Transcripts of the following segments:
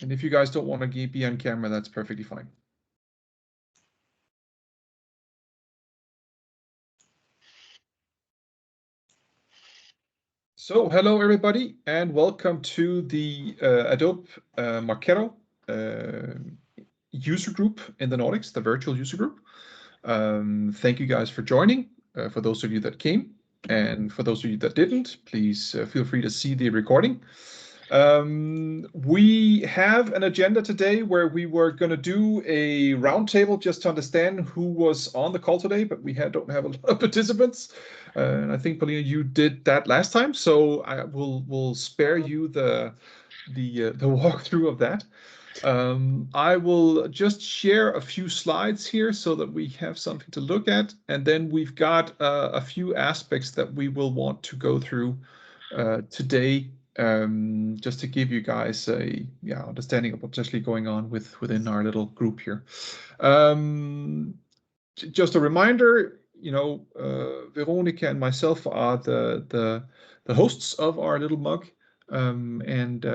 And if you guys don't want to be on camera, that's perfectly fine. So hello everybody and welcome to the Adobe Marketo User Group in the Nordics, the virtual user group. Thank you guys for joining. For those of you that came, and for those of you that didn't, please feel free to see the recording. We have an agenda today where we were going to do a roundtable just to understand who was on the call today, but we don't have a lot of participants. And I think, Paulina, you did that last time, so I will spare you the walkthrough of that. I will just share a few slides here so that we have something to look at, and then we've got a few aspects that we will want to go through today, just to give you guys a understanding of what's actually going on within our little group here. Just a reminder, Veronica and myself are the hosts of our little mug, and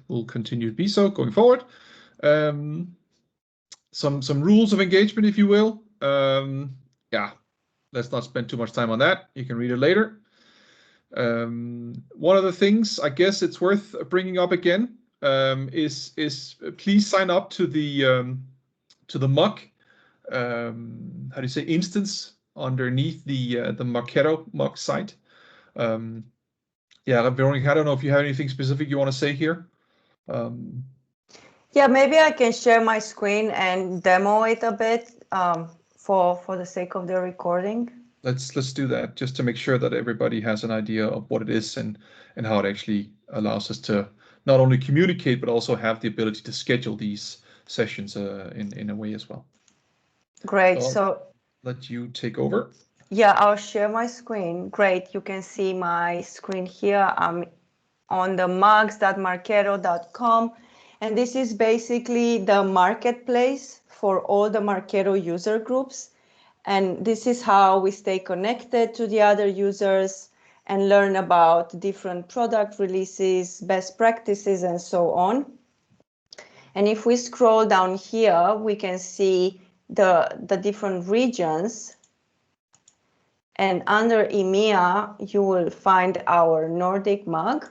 we'll continue to be so going forward. Some rules of engagement, if you will. Let's not spend too much time on that. You can read it later. One of the things I guess it's worth bringing up again is please sign up to the mug. How do you say, instance underneath the Marketo mug site. Veronica, I don't know if you have anything specific you want to say here. Yeah, maybe I can share my screen and demo it a bit for the sake of the recording. Let's do that, just to make sure that everybody has an idea of what it is and how it actually allows us to not only communicate but also have the ability to schedule these sessions in a way as well. Great. So let you take over. Yeah, I'll share my screen. Great. You can see my screen here. I'm on the mugs.marketo.com. And this is basically the marketplace for all the Marketo user groups. And this is how we stay connected to the other users and learn about different product releases, best practices, and so on. And if we scroll down here, we can see the different regions. And under EMEA, you will find our Nordic mug.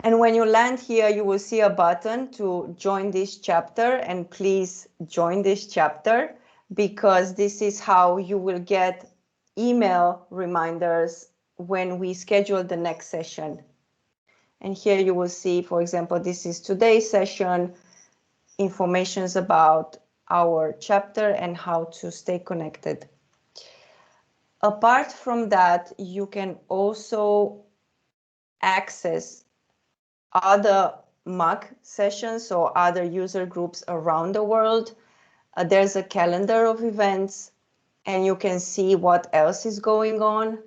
And when you land here, you will see a button to join this chapter, and please join this chapter because this is how you will get email reminders when we schedule the next session. And here you will see, for example, this is today's session, informations about our chapter and how to stay connected. Apart from that, you can also access other mug sessions or other user groups around the world. There's a calendar of events and you can see what else is going on.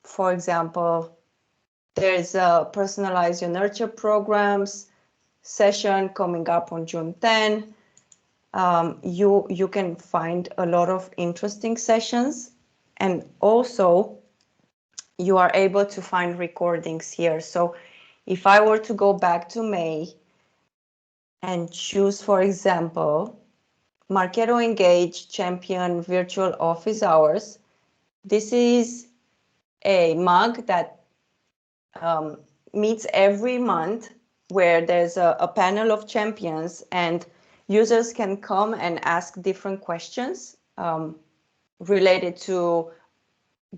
For example, there's a Personalize Your Nurture programs session coming up on June 10. You can find a lot of interesting sessions, and also you are able to find recordings here. So if I were to go back to May and choose, for example, Marketo Engage Champion Virtual Office Hours, this is a mug that meets every month where there's a panel of champions and users can come and ask different questions related to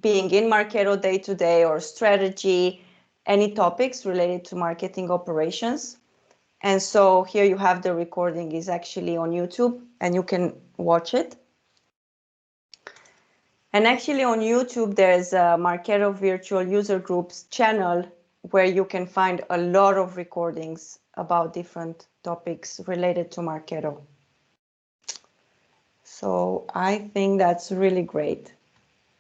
being in Marketo day-to-day or strategy, any topics related to marketing operations. And so here you have the recording is actually on YouTube and you can watch it. And actually on YouTube, there's a Marketo Virtual User Groups channel where you can find a lot of recordings about different topics related to Marketo. So I think that's really great.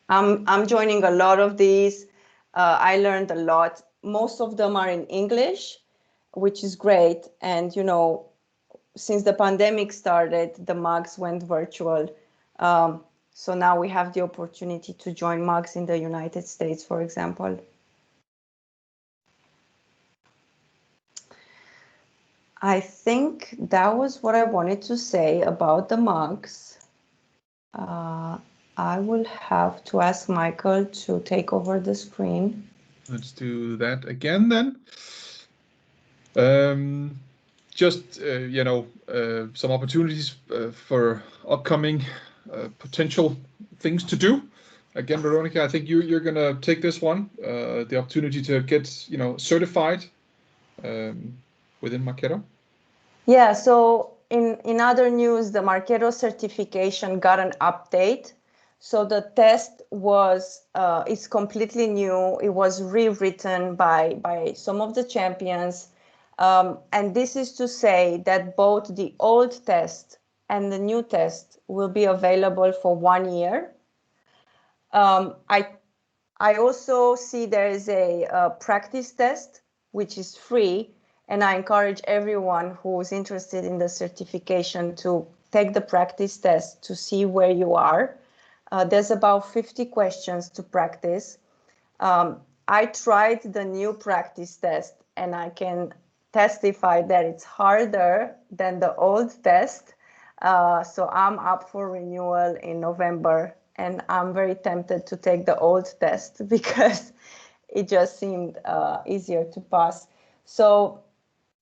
I'm joining a lot of these. I learned a lot. Most of them are in English, which is great. And, you know, since the pandemic started, the mugs went virtual. So now we have the opportunity to join mugs in the United States, for example. I think that was what I wanted to say about the mugs. I will have to ask Michael to take over the screen. Let's do that again then. Just, some opportunities for upcoming potential things to do. Again, Veronica, I think you're going to take this one, the opportunity to get, certified within Marketo. Yeah, so in other news, the Marketo certification got an update. So the test was it's completely new. It was rewritten by some of the champions. And this is to say that both the old test and the new test will be available for 1 year. I also see there is a practice test, which is free. And I encourage everyone who's interested in the certification to take the practice test to see where you are. There's about 50 questions to practice. I tried the new practice test and I can testify that it's harder than the old test. So I'm up for renewal in November and I'm very tempted to take the old test because it just seemed easier to pass. So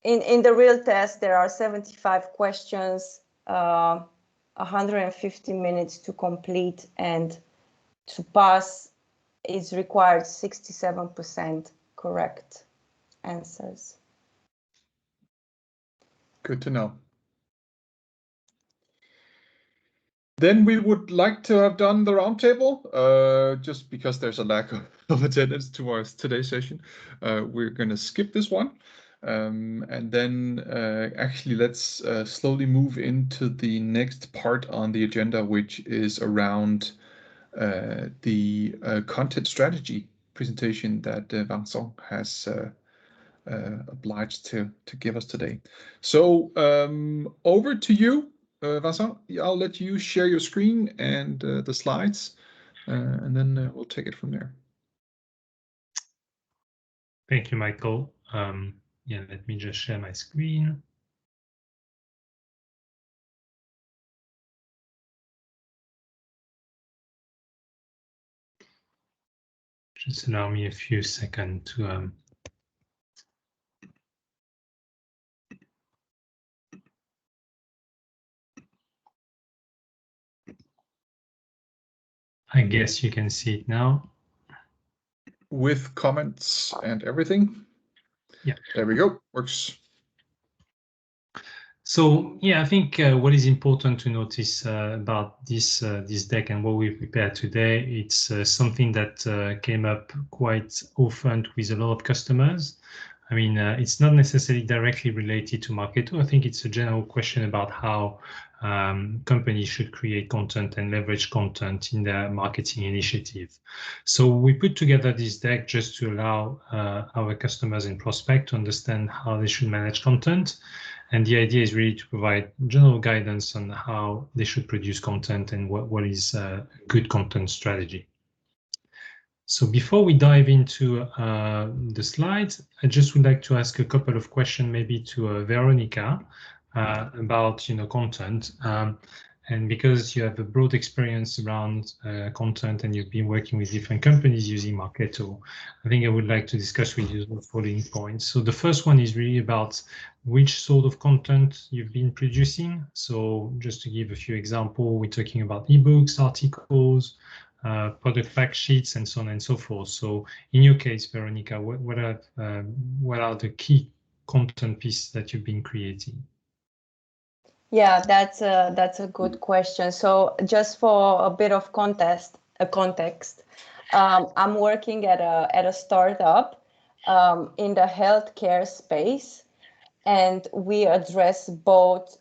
in the real test, there are 75 questions, 150 minutes to complete, and to pass is required 67% correct answers. Good to know. Then we would like to have done the roundtable, just because there's a lack of attendance to today's session. We're going to skip this one. And then actually let's slowly move into the next part on the agenda, which is around the content strategy presentation that Vincent has obliged to give us today. So over to you, Vincent. I'll let you share your screen and the slides, and then we'll take it from there. Thank you, Michael. Yeah, let me just share my screen. Just allow me a few seconds to I guess you can see it now. With comments and everything? Yeah. There we go. Works. So yeah, I think what is important to notice about this deck and what we prepared today, it's something that came up quite often with a lot of customers. I mean, it's not necessarily directly related to Marketo. I think it's a general question about how companies should create content and leverage content in their marketing initiative. So we put together this deck just to allow our customers and prospects to understand how they should manage content. And the idea is really to provide general guidance on how they should produce content and what is a good content strategy. So before we dive into the slides, I just would like to ask a couple of questions maybe to Veronica about content. And because you have a broad experience around content and you've been working with different companies using Marketo, I think I would like to discuss with you the following points. So the first one is really about which sort of content you've been producing. So just to give a few examples, we're talking about ebooks, articles, product fact sheets, and so on and so forth. So in your case, Veronica, what are the key content pieces that you've been creating? Yeah, that's a good question. So just for a bit of context, I'm working at a startup in the healthcare space, and we address both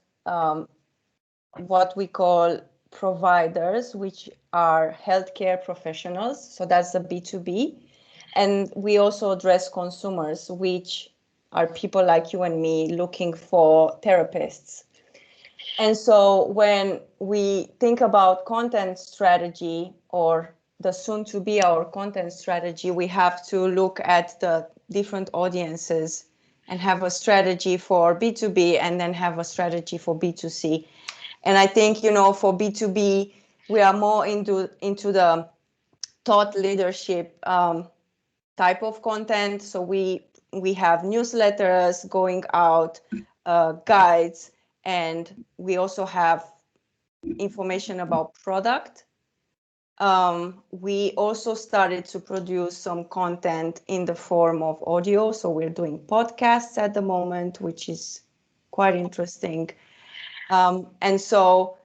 what we call providers, which are healthcare professionals. So that's the B2B. And we also address consumers, which are people like you and me looking for therapists. And so when we think about content strategy, or the soon to be our content strategy, we have to look at the different audiences and have a strategy for B2B and then have a strategy for B2C. And I think, you know, for B2B, we are more into the thought leadership type of content. So we have newsletters going out, guides, and we also have information about product. We also started to produce some content in the form of audio. So we're doing podcasts at the moment, which is quite interesting. And so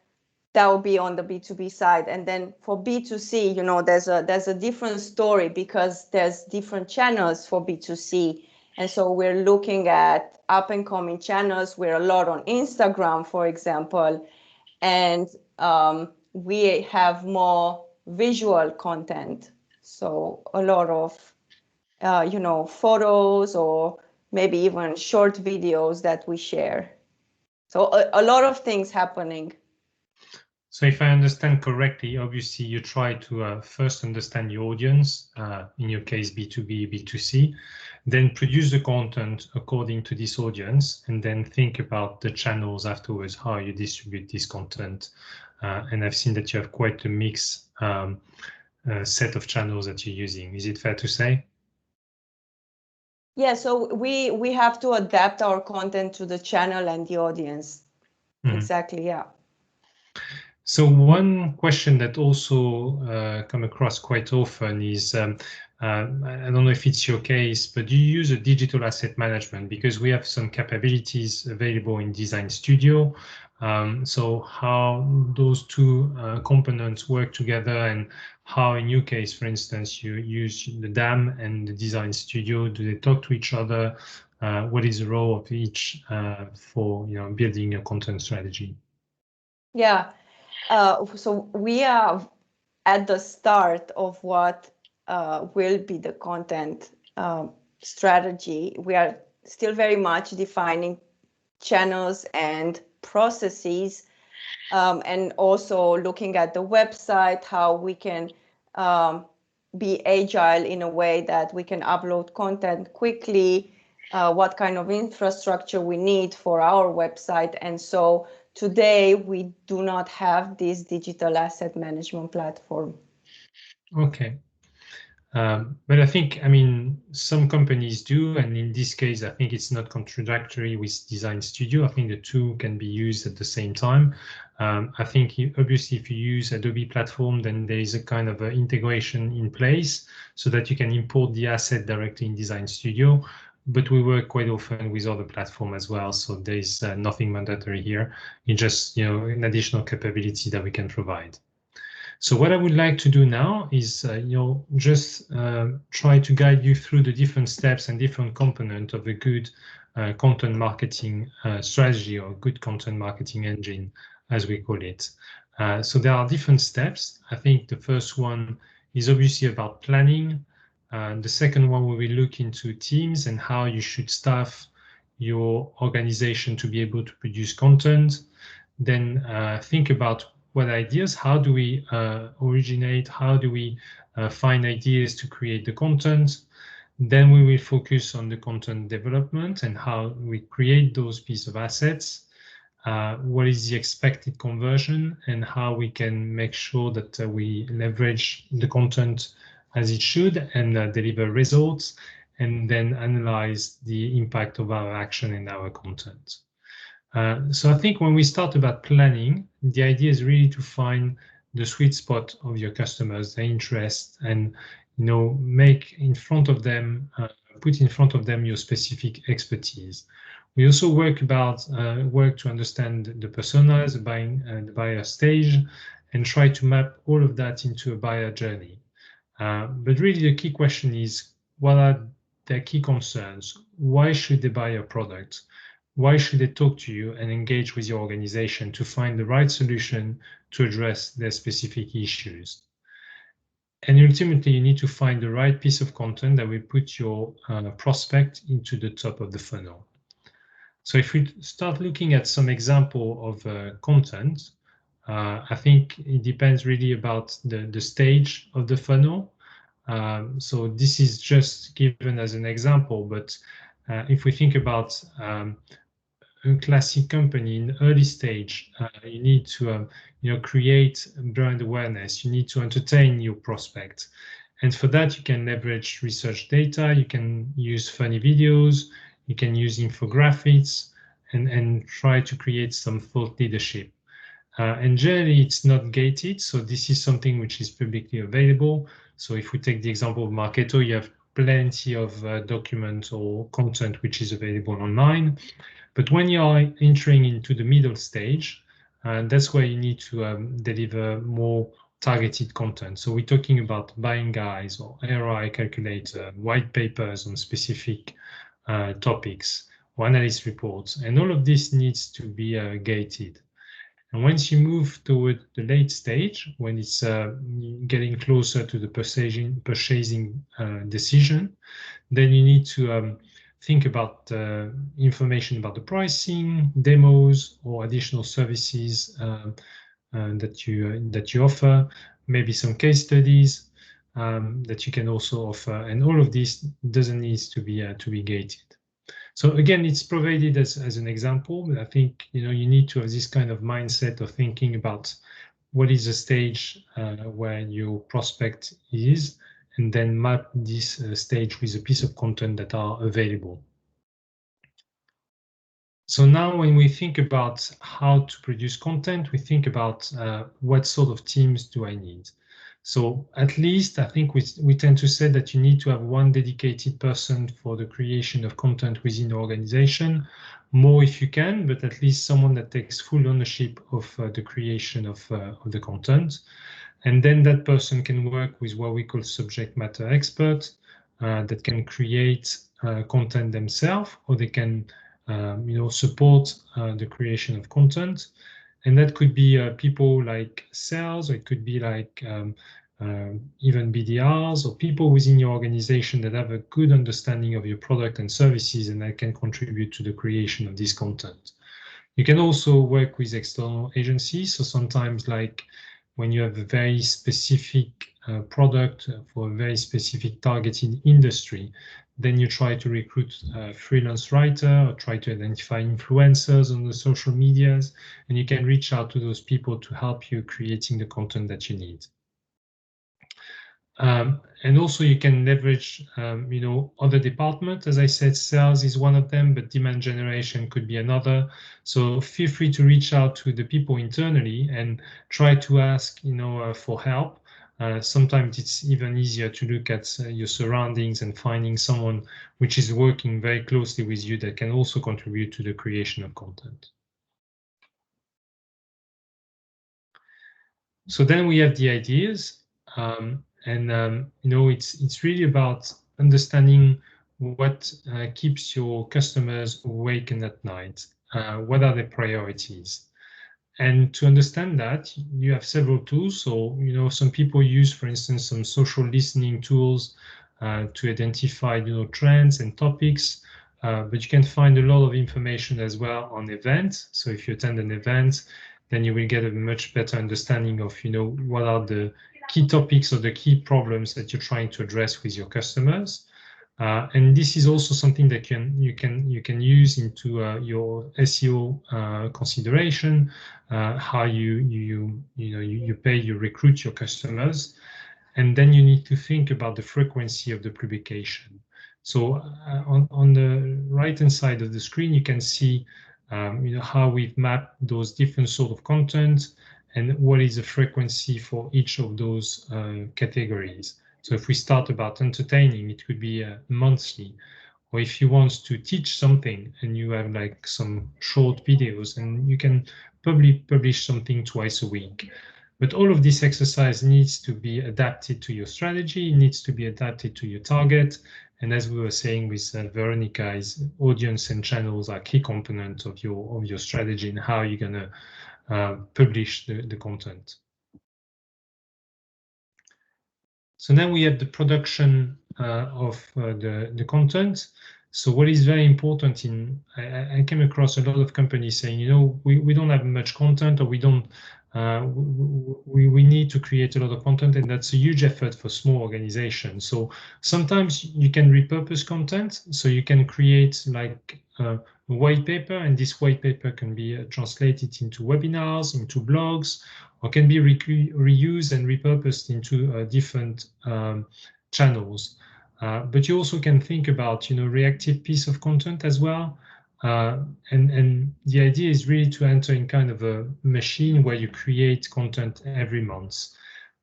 that will be on the B2B side. And then for B2C, you know, there's a different story because there's different channels for B2C. And so we're looking at up and coming channels. We're a lot on Instagram, for example, and we have more visual content. So a lot of, you know, photos or maybe even short videos that we share. So a lot of things happening. So if I understand correctly, obviously you try to first understand your audience, in your case B2B, B2C, then produce the content according to this audience, and then think about the channels afterwards, how you distribute this content. And I've seen that you have quite a mixed set of channels that you're using. Is it fair to say? Yeah, so we have to adapt our content to the channel and the audience. Mm-hmm. Exactly, yeah. So one question that also come across quite often is, I don't know if it's your case, but do you use a digital asset management? Because we have some capabilities available in Design Studio. So how those two components work together, and how in your case, for instance, you use the DAM and the Design Studio, do they talk to each other? What is the role of each for, you know, building a content strategy? Yeah. So we are at the start of what will be the content strategy. We are still very much defining channels and processes, and also looking at the website, how we can be agile in a way that we can upload content quickly, what kind of infrastructure we need for our website. And so today, we do not have this digital asset management platform. Okay. But I think, I mean, some companies do, and in this case, I think it's not contradictory with Design Studio. I think the two can be used at the same time. I think obviously if you use Adobe platform, then there is a kind of integration in place so that you can import the asset directly in Design Studio. But we work quite often with other platforms as well, so there is nothing mandatory here. It's just, you know, an additional capability that we can provide. So what I would like to do now is, you know, just try to guide you through the different steps and different components of a good content marketing strategy, or good content marketing engine, as we call it. So there are different steps. I think the first one is obviously about planning. The second one, we will look into teams and how you should staff your organization to be able to produce content. Then think about what ideas, how do we originate, how do we find ideas to create the content. Then we will focus on the content development and how we create those pieces of assets. What is the expected conversion, and how we can make sure that we leverage the content as it should and deliver results, and then analyze the impact of our action and our content. So I think when we start about planning, the idea is really to find the sweet spot of your customers, their interest, and, you know, make in front of them, put in front of them your specific expertise. We also work to understand the personas, the buyer stage, and try to map all of that into a buyer journey. But really the key question is, what are their key concerns? Why should they buy your product? Why should they talk to you and engage with your organization to find the right solution to address their specific issues? And ultimately, you need to find the right piece of content that will put your prospect into the top of the funnel. So if we start looking at some example of content, I think it depends really about the stage of the funnel. So this is just given as an example, but if we think about a classic company in early stage, you need to create brand awareness. You need to entertain your prospects. And for that, you can leverage research data. You can use funny videos. You can use infographics and try to create some thought leadership. And generally, it's not gated. So this is something which is publicly available. So if we take the example of Marketo, you have plenty of documents or content which is available online. But when you are entering into the middle stage, that's where you need to deliver more targeted content. So we're talking about buying guides or ROI calculator, white papers on specific topics, or analyst reports, and all of this needs to be gated. And once you move toward the late stage, when it's getting closer to the purchasing decision, then you need to think about information about the pricing, demos, or additional services that you offer, maybe some case studies that you can also offer, and all of this doesn't need to be gated. So again, it's provided as an example, but I think you need to have this kind of mindset of thinking about what is the stage where your prospect is, and then map this stage with a piece of content that are available. So now when we think about how to produce content, we think about what sort of teams do I need? So at least I think we tend to say that you need to have one dedicated person for the creation of content within the organization, more if you can, but at least someone that takes full ownership of the creation of the content. And then that person can work with what we call subject matter experts that can create content themselves, or they can support the creation of content. And that could be people like sales, or it could be like even BDRs, or people within your organization that have a good understanding of your product and services and that can contribute to the creation of this content. You can also work with external agencies. So sometimes, like when you have a very specific product for a very specific targeted industry, then you try to recruit a freelance writer or try to identify influencers on the social medias, and you can reach out to those people to help you creating the content that you need. And also you can leverage, other departments. As I said, sales is one of them, but demand generation could be another. So feel free to reach out to the people internally and try to ask, for help. Sometimes it's even easier to look at your surroundings and finding someone which is working very closely with you that can also contribute to the creation of content. So then we have the ideas. It's really about understanding what keeps your customers awake at night. What are their priorities? And to understand that, you have several tools. So, some people use, for instance, some social listening tools to identify, trends and topics. But you can find a lot of information as well on events. So if you attend an event, then you will get a much better understanding of, what are the key topics or the key problems that you're trying to address with your customers. And this is also something that you can use into your SEO consideration, how you recruit your customers, and then you need to think about the frequency of the publication. So on the right hand side of the screen, you can see how we've mapped those different sort of content and what is the frequency for each of those categories. So if we start about entertaining, it could be monthly. Or if you want to teach something and you have like some short videos, and you can probably publish something twice a week. But all of this exercise needs to be adapted to your strategy, needs to be adapted to your target. And as we were saying with Veronica, is audience and channels are key components of your strategy and how you're going to publish the content. So now we have the production of the content. So what is very important I came across a lot of companies saying, we don't have much content, or we don't we need to create a lot of content, and that's a huge effort for small organizations. So sometimes you can repurpose content, so you can create like a white paper, and this white paper can be translated into webinars, into blogs, or can be reused and repurposed into different channels. But you also can think about, reactive piece of content as well. And the idea is really to enter in kind of a machine where you create content every month.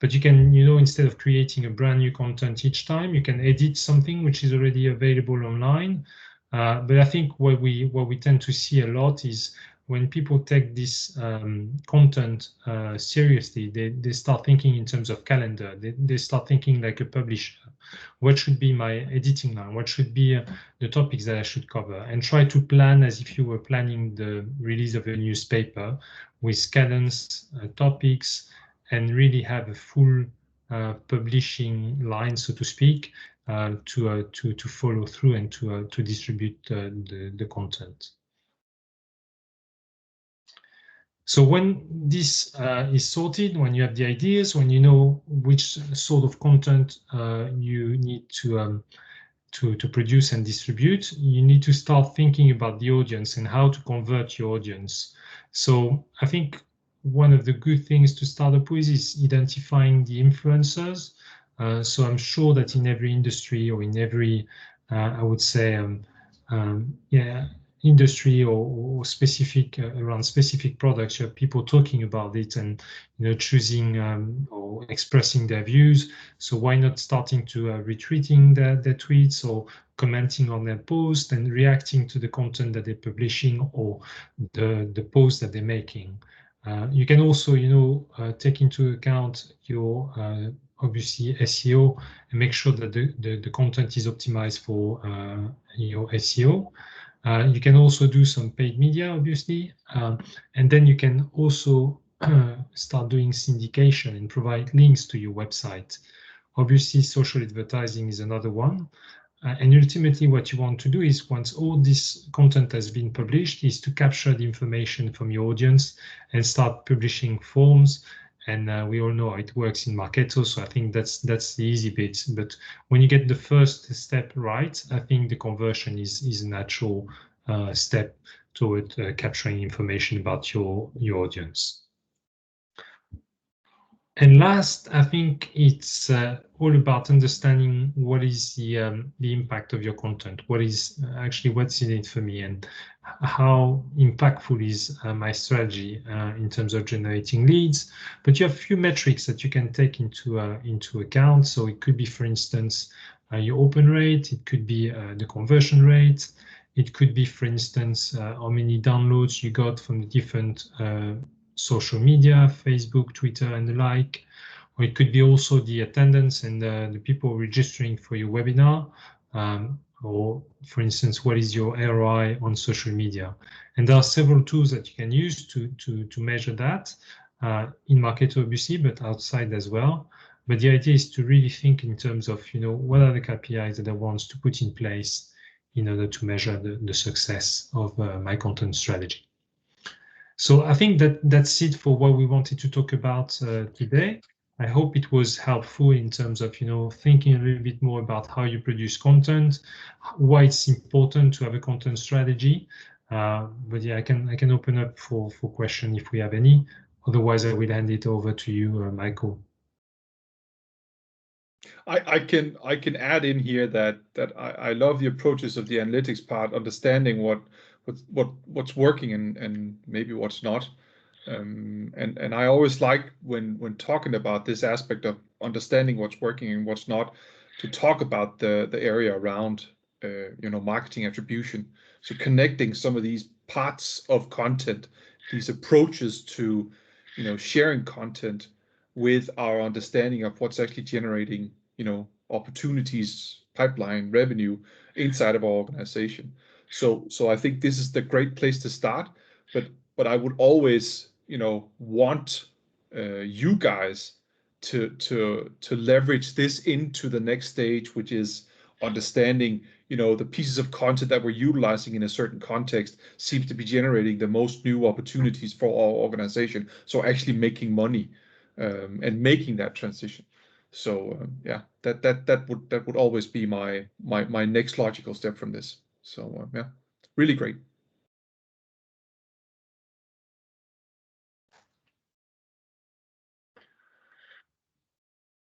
But you can, instead of creating a brand new content each time, you can edit something which is already available online. But I think what we tend to see a lot is when people take this content seriously, they start thinking in terms of calendar. They start thinking like a publisher. What should be my editing line? What should be the topics that I should cover? And try to plan as if you were planning the release of a newspaper with cadence, topics, and really have a full publishing line, so to speak, to follow through and to distribute the content. So when this is sorted, when you have the ideas, when you know which sort of content you need to produce and distribute, you need to start thinking about the audience and how to convert your audience. So I think one of the good things to start up with is identifying the influencers. So I'm sure that in every industry or in every, I would say, industry or specific around specific products, you have people talking about it and choosing or expressing their views. So why not starting to retweeting their tweets or commenting on their post and reacting to the content that they're publishing or the posts that they're making. You can also take into account your obviously SEO and make sure that the content is optimized for your SEO. You can also do some paid media, obviously, and then you can also start doing syndication and provide links to your website. Obviously, social advertising is another one. And ultimately, what you want to do is, once all this content has been published, is to capture the information from your audience and start publishing forms. And we all know how it works in Marketo, so I think that's the easy bit. But when you get the first step right, I think the conversion is a natural step toward capturing information about your audience. And last, I think it's all about understanding what is the impact of your content. What's in it for me, and how impactful is my strategy in terms of generating leads. But you have a few metrics that you can take into account. So it could be, for instance, your open rate. It could be the conversion rate. It could be, for instance, how many downloads you got from the different social media, Facebook, Twitter, and the like. Or it could be also the attendance and the people registering for your webinar. Or, for instance, what is your ROI on social media? And there are several tools that you can use to measure that in Marketo, obviously, but outside as well. But the idea is to really think in terms of, what are the KPIs that I want to put in place in order to measure the success of my content strategy. So I think that's it for what we wanted to talk about today. I hope it was helpful in terms of thinking a little bit more about how you produce content, why it's important to have a content strategy. But yeah, I can open up for questions if we have any. Otherwise, I will hand it over to you, Michael. I can add in here that I love the approaches of the analytics part, understanding what's working and maybe what's not. And I always like when talking about this aspect of understanding what's working and what's not, to talk about the area around marketing attribution. So connecting some of these parts of content, these approaches to sharing content with our understanding of what's actually generating opportunities, pipeline, revenue inside of our organization. So I think this is the great place to start. But I would always want you guys to leverage this into the next stage, which is understanding, the pieces of content that we're utilizing in a certain context seems to be generating the most new opportunities for our organization. So actually making money and making that transition. So yeah, that would always be my next logical step from this. So yeah, really great.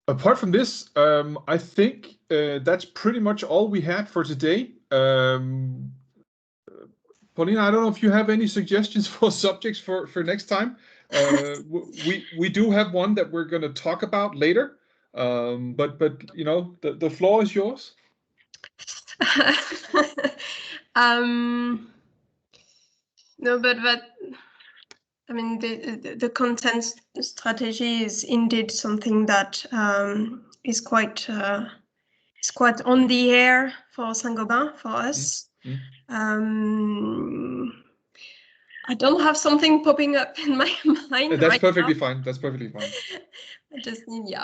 Apart from this, I think that's pretty much all we had for today. Paulina, I don't know if you have any suggestions for subjects for next time. We do have one that we're going to talk about later, but the floor is yours. No, but I mean, the content strategy is indeed something that is quite on the air for Saint-Gobain, for us. I don't have something popping up in my mind. That's perfectly fine. That's perfectly fine. I just need,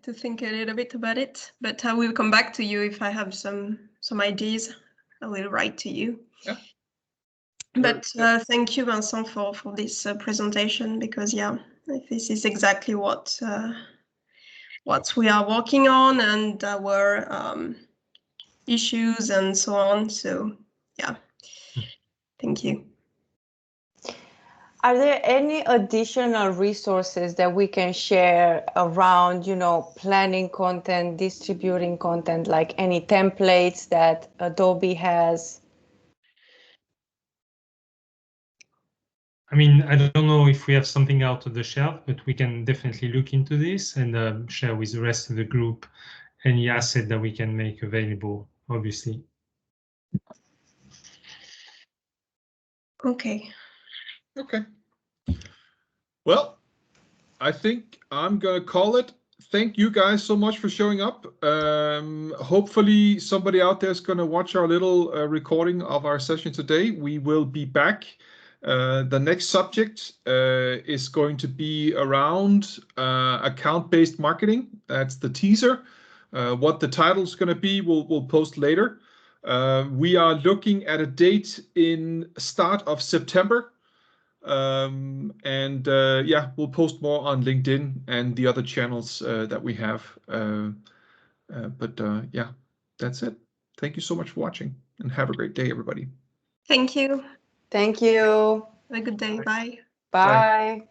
to think a little bit about it. But I will come back to you if I have some ideas. I will write to you. Yeah. But thank you, Vincent, for this presentation, because this is exactly what we are working on and our issues and so on. So thank you. Are there any additional resources that we can share around, planning content, distributing content, like any templates that Adobe has? I mean, I don't know if we have something out of the shelf, but we can definitely look into this and share with the rest of the group any asset that we can make available, obviously. Okay. Well, I think I'm going to call it. Thank you guys so much for showing up. Hopefully somebody out there is going to watch our little recording of our session today. We will be back. The next subject is going to be around account-based marketing. That's the teaser. What the title is going to be, we'll post later. We are looking at a date in start of September. We'll post more on LinkedIn and the other channels that we have. That's it. Thank you so much for watching and have a great day, everybody. Thank you. Thank you. Have a good day. Bye. Bye.